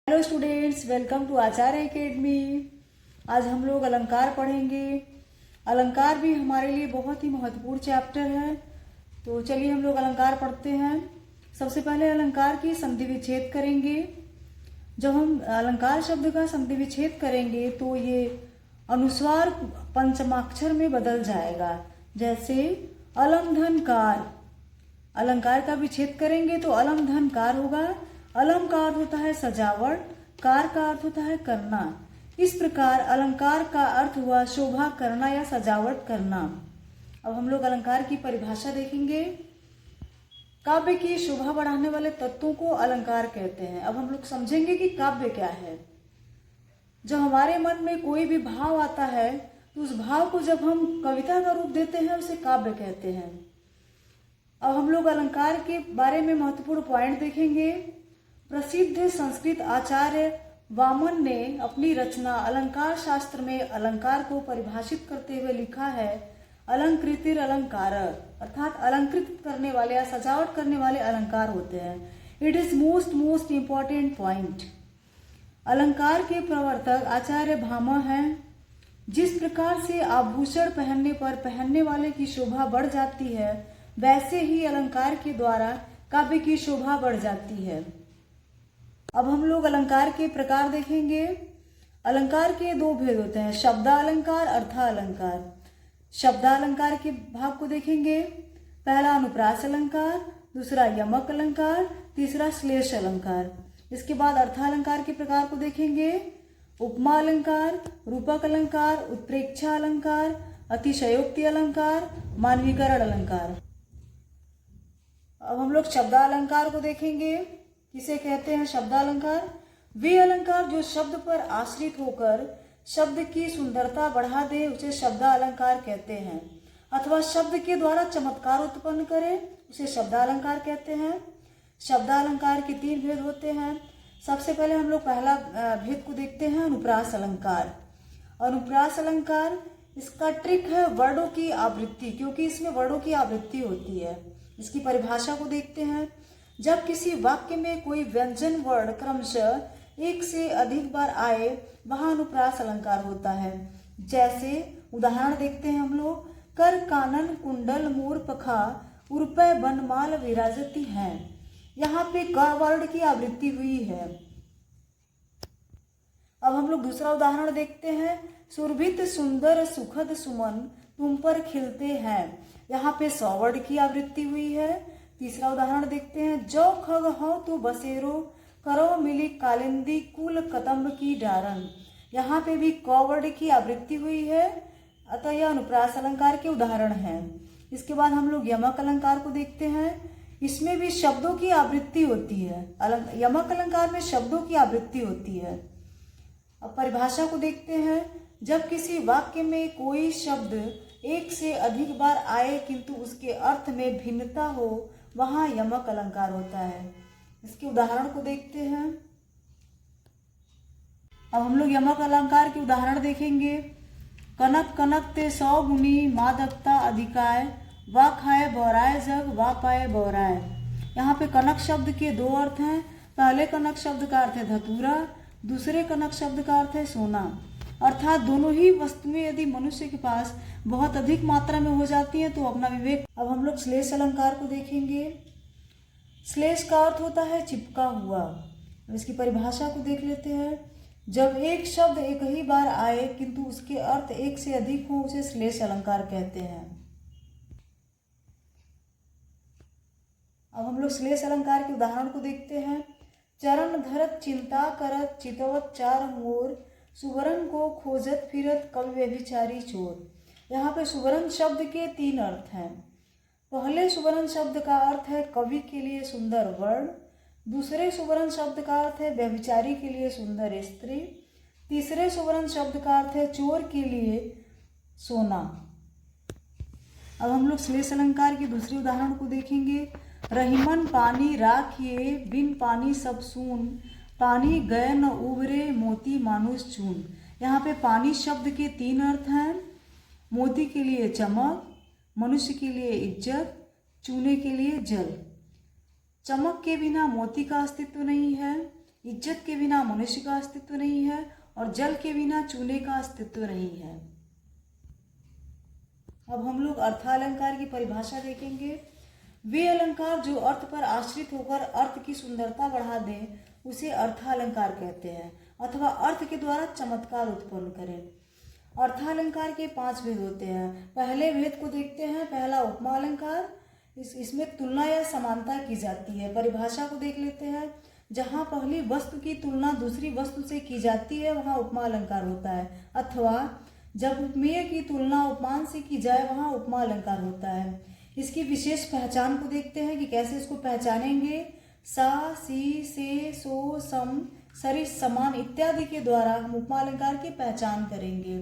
Hello students, welcome to Acharya academy. आज हम लोग अलंकार पढ़ेंगे। अलंकार भी हमारे लिए बहुत ही महत्वपूर्ण चैप्टर है। तो चलिए हम लोग अलंकार पढ़ते हैं। सबसे पहले अलंकार की संधि विच्छेद करेंगे। जब हम अलंकार शब्द का संधि विच्छेद करेंगे तो ये अनुस्वार पंचमाक्षर में बदल जाएगा। जैसे अलम धन कार, अलंकार का विच्छेद करेंगे तो अलम धन कार होगा। अलम का अर्थ होता है सजावट, कार का अर्थ होता है करना। इस प्रकार अलंकार का अर्थ हुआ शोभा करना या सजावट करना। अब हम लोग अलंकार की परिभाषा देखेंगे। काव्य की शोभा बढ़ाने वाले तत्वों को अलंकार कहते हैं। अब हम लोग समझेंगे कि काव्य क्या है। जब हमारे मन में कोई भी भाव आता है तो उस भाव को जब हम कविता का रूप देते हैं उसे काव्य कहते हैं। अब हम लोग अलंकार के बारे में महत्वपूर्ण पॉइंट देखेंगे। प्रसिद्ध संस्कृत आचार्य वामन ने अपनी रचना अलंकार शास्त्र में अलंकार को परिभाषित करते हुए लिखा है, अलंकृतिर अलंकार, अर्थात अलंकृत करने वाले या सजावट करने वाले अलंकार होते हैं। It is most important point. अलंकार के प्रवर्तक आचार्य भामा हैं। जिस प्रकार से आभूषण पहनने पर पहनने वाले की शोभा बढ़ जाती है, वैसे ही अलंकार के द्वारा काव्य की शोभा बढ़ जाती है। अब हम लोग अलंकार के प्रकार देखेंगे। अलंकार के दो भेद होते हैं, शब्दालंकार, अर्थालंकार। शब्दालंकार के भाग को देखेंगे। पहला अनुप्रास अलंकार, दूसरा यमक अलंकार, तीसरा श्लेष अलंकार। इसके बाद अर्थालंकार के प्रकार को देखेंगे। उपमा अलंकार, रूपक अलंकार, उत्प्रेक्षा अलंकार, अतिशयोक्ति अलंकार, मानवीकरण अलंकार। अब हम लोग शब्दालंकार को देखेंगे। किसे कहते हैं शब्दालंकार? वे अलंकार जो शब्द पर आश्रित होकर शब्द की सुंदरता बढ़ा दे उसे शब्दालंकार कहते हैं, अथवा शब्द के द्वारा चमत्कार उत्पन्न करे उसे शब्दालंकार कहते हैं। शब्दालंकार के तीन भेद होते हैं। सबसे पहले हम लोग पहला भेद को देखते हैं, अनुप्रास अलंकार। अनुप्रास अलंकार, इसका ट्रिक है वर्णों की आवृत्ति, क्योंकि इसमें वर्णों की आवृत्ति होती है। इसकी परिभाषा को देखते हैं। जब किसी वाक्य में कोई व्यंजन वर्ण क्रमशः एक से अधिक बार आए वहां अनुप्रास अलंकार होता है। जैसे उदाहरण देखते हैं हम लोग, कर कानन कुंडल मोर पखा उर्पय बनमाल विराजती हैं। यहाँ पे क वर्ण की आवृत्ति हुई है। अब हम लोग दूसरा उदाहरण देखते हैं, सुरभित सुंदर सुखद सुमन तुम पर खिलते हैं। यहाँ पे सौवर्ण की आवृत्ति हुई है। तीसरा उदाहरण देखते हैं, जो खग हो तो बसेरो करो मिली कालिंदी कुल कदम्ब की डारन। यहाँ पे भी कौवर्ण की आवृत्ति हुई है, अतः यह अनुप्रास अलंकार के उदाहरण हैं। इसके बाद हम लोग यमक अलंकार को देखते हैं। इसमें भी शब्दों की आवृत्ति होती है। यमक अलंकार में शब्दों की आवृत्ति होती है। अब परिभाषा को देखते हैं। जब किसी वाक्य में कोई शब्द एक से अधिक बार आए किंतु उसके अर्थ में भिन्नता हो वहां यमक अलंकार होता है। इसके उदाहरण को देखते हैं। अब हम लोग यमक अलंकार के उदाहरण देखेंगे। कनक कनक ते 100 गुनी मादकता अधिकाय, वा खाए बौराय जग वा पाए बौराय। यहाँ पे कनक शब्द के दो अर्थ हैं। पहले कनक शब्द का अर्थ है धतूरा, दूसरे कनक शब्द का अर्थ है सोना। अर्थात दोनों ही वस्तुएं यदि मनुष्य के पास बहुत अधिक मात्रा में हो जाती हैं तो अपना विवेक। अब हम लोग श्लेष अलंकार को देखेंगे। श्लेष का अर्थ होता है चिपका हुआ। अब इसकी परिभाषा को देख लेते हैं। जब एक शब्द एक ही बार आए किंतु उसके अर्थ एक से अधिक हो उसे श्लेष अलंकार कहते हैं। अब हम लोग श्लेष अलंकार के उदाहरण को देखते हैं। चरण धरत चिंता करत चितवत चार मोर, सुवर्ण को खोजत फिरत कवि व्यभिचारी चोर। यहाँ पे सुवर्ण शब्द के तीन अर्थ हैं। पहले सुवर्ण शब्द का अर्थ है कवि के लिए सुंदर वर्ण, दूसरे सुवर्ण शब्द का अर्थ है व्यभिचारी के लिए सुंदर स्त्री, तीसरे सुवर्ण शब्द का अर्थ है चोर के लिए सोना। अब हम लोग श्लेष अलंकार के दूसरे उदाहरण को देखेंगे। रहीमन पानी राखिए बिन पानी सब सून, पानी गए न उबरे मोती मानुष चून। यहाँ पे पानी शब्द के तीन अर्थ हैं। मोती के लिए चमक, मनुष्य के लिए इज्जत, चूने के लिए जल। चमक के बिना मोती का अस्तित्व नहीं है। इज्जत के बिना मनुष्य का अस्तित्व नहीं है और जल के बिना चूल्हे का अस्तित्व नहीं है। अब हम लोग अर्थालंकार की परिभाषा देखेंगे। वे अलंकार जो अर्थ पर आश्रित होकर अर्थ की सुंदरता बढ़ा दें उसे अर्थालंकार कहते हैं, अथवा अर्थ के द्वारा चमत्कार उत्पन्न करें। अर्थालंकार के 5 भेद होते हैं। पहले भेद को देखते हैं, पहला उपमा अलंकार। इसमें तुलना या समानता की जाती है। परिभाषा को देख लेते हैं। जहाँ पहली वस्तु की तुलना दूसरी वस्तु से की जाती है वहाँ उपमा अलंकार होता है, अथवा जब उपमेय की तुलना उपमान से की जाए वहाँ उपमा अलंकार होता है। इसकी विशेष पहचान को देखते हैं कि कैसे इसको पहचानेंगे। सा, सी, से, सो, सम, सरिस, समान इत्यादि के द्वारा हम उपमा अलंकार की पहचान करेंगे।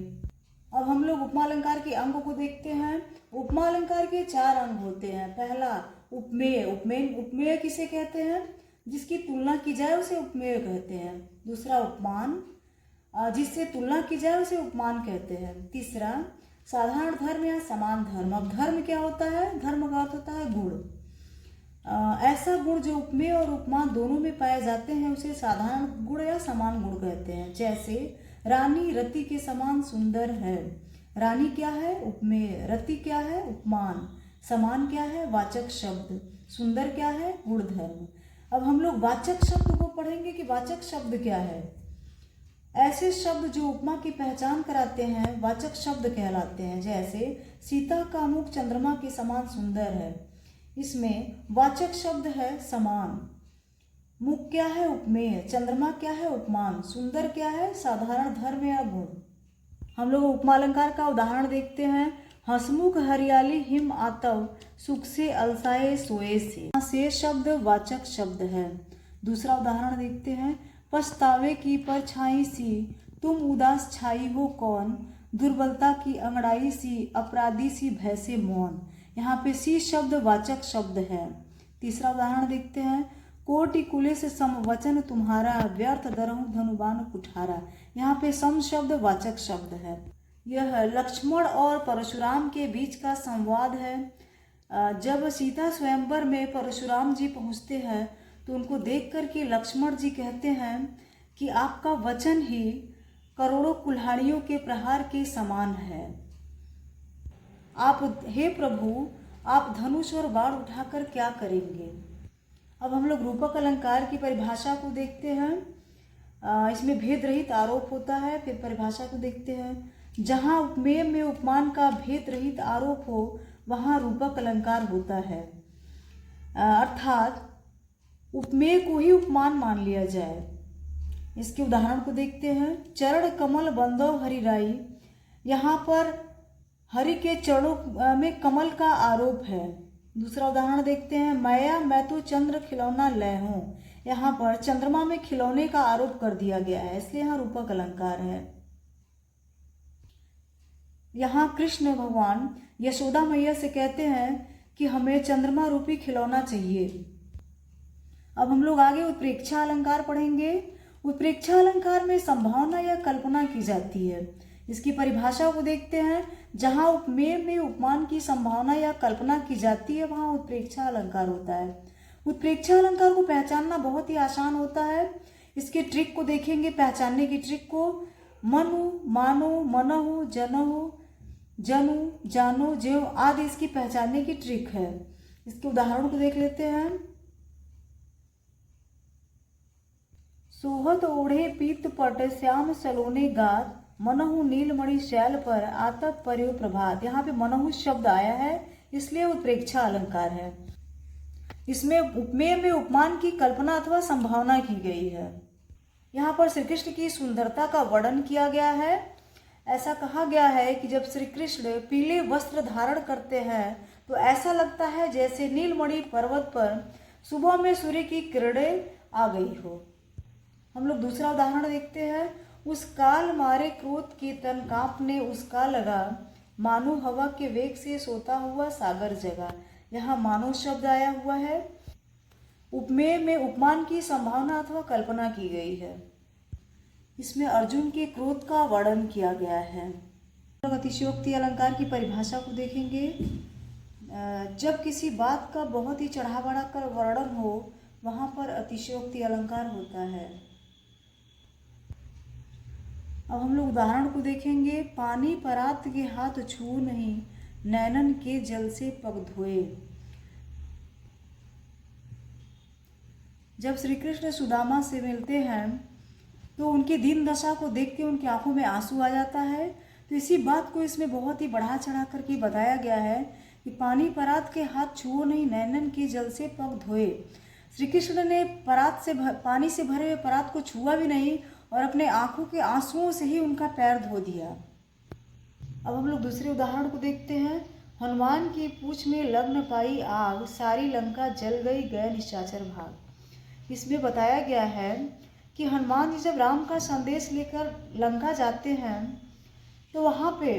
अब हम लोग उपमा अलंकार के अंगों को देखते हैं। उपमा अलंकार के 4 अंग होते हैं। पहला उपमेय। उपमेय किसे कहते हैं? जिसकी तुलना की जाए उसे उपमेय कहते हैं। दूसरा उपमान, जिससे तुलना की जाए उसे उपमान कहते हैं। तीसरा साधारण धर्म या समान धर्म। अब धर्म क्या होता है? धर्म का अर्थ होता है गुण। ऐसा गुण जो उपमेय और उपमान दोनों में पाए जाते हैं उसे साधारण गुण या समान गुण कहते हैं। जैसे रानी रति के समान सुंदर है। रानी क्या है? उपमेय। रति क्या है? उपमान। समान क्या है? वाचक शब्द। सुंदर क्या है? गुण धर्म। अब हम लोग वाचक शब्द को पढ़ेंगे कि वाचक शब्द क्या है। ऐसे शब्द जो उपमा की पहचान कराते हैं वाचक शब्द कहलाते हैं। जैसे सीता का मुख चंद्रमा के समान सुंदर है। इसमें वाचक शब्द है समान। मुख क्या है? उपमेय। चंद्रमा क्या है? उपमान। सुंदर क्या है? साधारण धर्म या गुण। हम लोग उपमा अलंकार का उदाहरण देखते हैं। हंसमुख हरियाली हिम आतव, सुख से अलसाए सोए से शब्द वाचक शब्द है। दूसरा उदाहरण देखते हैं। पछतावे की परछाई सी, तुम उदास छाई हो कौन, दुर्बलता की अंगड़ाई सी, अपराधी सी भय से मौन। यहाँ पे सी शब्द वाचक शब्द है। तीसरा उदाहरण देखते हैं। कोटि कुलिस समवचन तुम्हारा, व्यर्थ दरहु धनुबान कुठारा। यहाँ पे सम शब्द वाचक शब्द है। यह लक्ष्मण और परशुराम के बीच का संवाद है। जब सीता स्वयंवर में परशुराम जी पहुँचते हैं तो उनको देख कर के लक्ष्मण जी कहते हैं कि आपका वचन ही करोड़ों कुल्हाड़ियों के प्रहार के समान है। आप हे प्रभु, आप धनुष और बाण उठाकर क्या करेंगे। अब हम लोग रूपक अलंकार की परिभाषा को देखते हैं। इसमें भेद रहित आरोप होता है। फिर परिभाषा को देखते हैं। जहाँ उपमेय में उपमान का भेद रहित आरोप हो वहाँ रूपक अलंकार होता है, अर्थात उपमेय को ही उपमान मान लिया जाए। इसके उदाहरण को देखते हैं। चरण कमल बंदो हरिराई। यहाँ पर हरि के चरणों में कमल का आरोप है। दूसरा उदाहरण देखते हैं। माया मैं तो चंद्र खिलौना लय हूँ। यहाँ पर चंद्रमा में खिलौने का आरोप कर दिया गया है, इसलिए यहाँ रूपक अलंकार है। यहाँ कृष्ण भगवान यशोदा मैया से कहते हैं कि हमें चंद्रमा रूपी खिलौना चाहिए। अब हम लोग आगे उत्प्रेक्षा अलंकार पढ़ेंगे। उत्प्रेक्षा अलंकार में संभावना या कल्पना की जाती है। इसकी परिभाषा को देखते हैं। जहाँ उपमेय में उपमान की संभावना या कल्पना की जाती है वहाँ उत्प्रेक्षा अलंकार होता है। उत्प्रेक्षा अलंकार को पहचानना बहुत ही आसान होता है। इसके ट्रिक को देखेंगे, पहचानने की ट्रिक को। मनु, मानो, मनहु, जनहु, जनु, जानो, ज्यो आदि इसकी पहचानने की ट्रिक है। इसके उदाहरण को देख लेते हैं। सोहत ओढ़े पीत पट, श्याम सलोने गात, मनहु नीलमणि शैल पर, आतप पर्यो प्रभात। यहाँ पे मनहु शब्द आया है इसलिए उत्प्रेक्षा अलंकार है। इसमें उपमेय में उपमान की कल्पना अथवा संभावना की गई है। यहाँ पर श्री कृष्ण की सुंदरता का वर्णन किया गया है। ऐसा कहा गया है कि जब श्री कृष्ण पीले वस्त्र धारण करते हैं तो ऐसा लगता है जैसे नीलमणि पर्वत पर सुबह में सूर्य की किरणें आ गई हो। हम लोग दूसरा उदाहरण देखते हैं। उस काल मारे क्रोध के तन कांपने उसका लगा, मानो हवा के वेग से सोता हुआ सागर जगा। यहाँ मानो शब्द आया हुआ है। उपमेय में उपमान की संभावना अथवा कल्पना की गई है। इसमें अर्जुन के क्रोध का वर्णन किया गया है। अतिशयोक्ति अलंकार की परिभाषा को देखेंगे। जब किसी बात का बहुत ही चढ़ा बढ़ा कर वर्णन हो वहाँ पर अतिशयोक्ति अलंकार होता है। अब हम लोग उदाहरण को देखेंगे। पानी परात के हाथ छू नहीं, नैनन के जल से पग धोए। जब श्री कृष्ण सुदामा से मिलते हैं तो उनकी दीन दशा को देख के उनकी आंखों में आंसू आ जाता है। तो इसी बात को इसमें बहुत ही बढ़ा चढ़ा करके बताया गया है कि पानी परात के हाथ छुओ नहीं, नैनन के जल से पग धोए। श्री कृष्ण ने पानी से भरे हुए परात को छुआ भी नहीं और अपने आंखों के आंसुओं से ही उनका पैर धो दिया। अब हम लोग दूसरे उदाहरण को देखते हैं। हनुमान की पूंछ में लग्न पाई आग, सारी लंका जल गई, गए निशाचर भाग। इसमें बताया गया है कि हनुमान जी जब राम का संदेश लेकर लंका जाते हैं तो वहाँ पे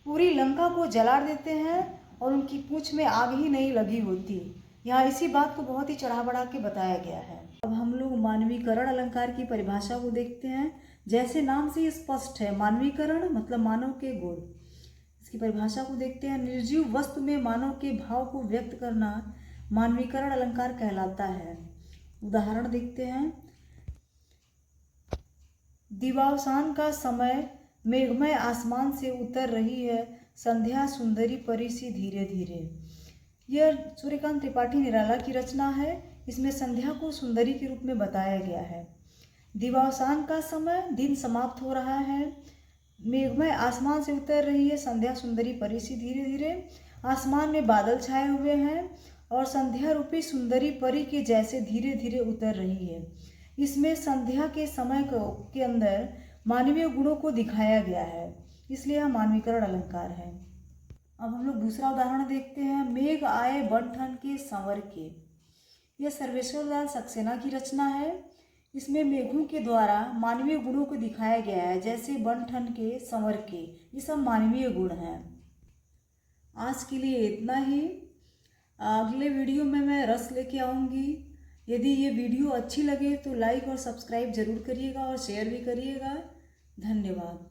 पूरी लंका को जला देते हैं और उनकी पूंछ में आग ही नहीं लगी होती। यहाँ इसी बात को बहुत ही चढ़ा बढ़ा के बताया गया है। अब हम लोग मानवीकरण अलंकार की परिभाषा को देखते हैं। जैसे नाम से स्पष्ट है, मानवीकरण मतलब मानव के गुण। इसकी परिभाषा को देखते हैं। निर्जीव वस्तु में मानव के भाव को व्यक्त करना मानवीकरण अलंकार कहलाता है। उदाहरण देखते हैं। दिवावसान का समय, मेघमय आसमान से उतर रही है, संध्या सुंदरी परी सी धीरे धीरे। यह सूर्यकांत त्रिपाठी निराला की रचना है। इसमें संध्या को सुंदरी के रूप में बताया गया है। दिवावसान का समय, दिन समाप्त हो रहा है, मेघमय आसमान से उतर रही है, संध्या सुंदरी परी सी धीरे धीरे। आसमान में बादल छाए हुए हैं और संध्या रूपी सुंदरी परी के जैसे धीरे धीरे उतर रही है। इसमें संध्या के समय के अंदर मानवीय गुणों को दिखाया गया है, इसलिए यह मानवीकरण अलंकार है। अब हम लोग दूसरा उदाहरण देखते हैं। मेघ आए बन ठन के संवर के। यह सर्वेश्वर लाल सक्सेना की रचना है। इसमें मेघों के द्वारा मानवीय गुणों को दिखाया गया है, जैसे बन ठन के, संवर के, ये सब मानवीय गुण हैं। आज के लिए इतना ही। अगले वीडियो में मैं रस लेके आऊँगी। यदि ये वीडियो अच्छी लगे तो लाइक और सब्सक्राइब जरूर करिएगा और शेयर भी करिएगा। धन्यवाद।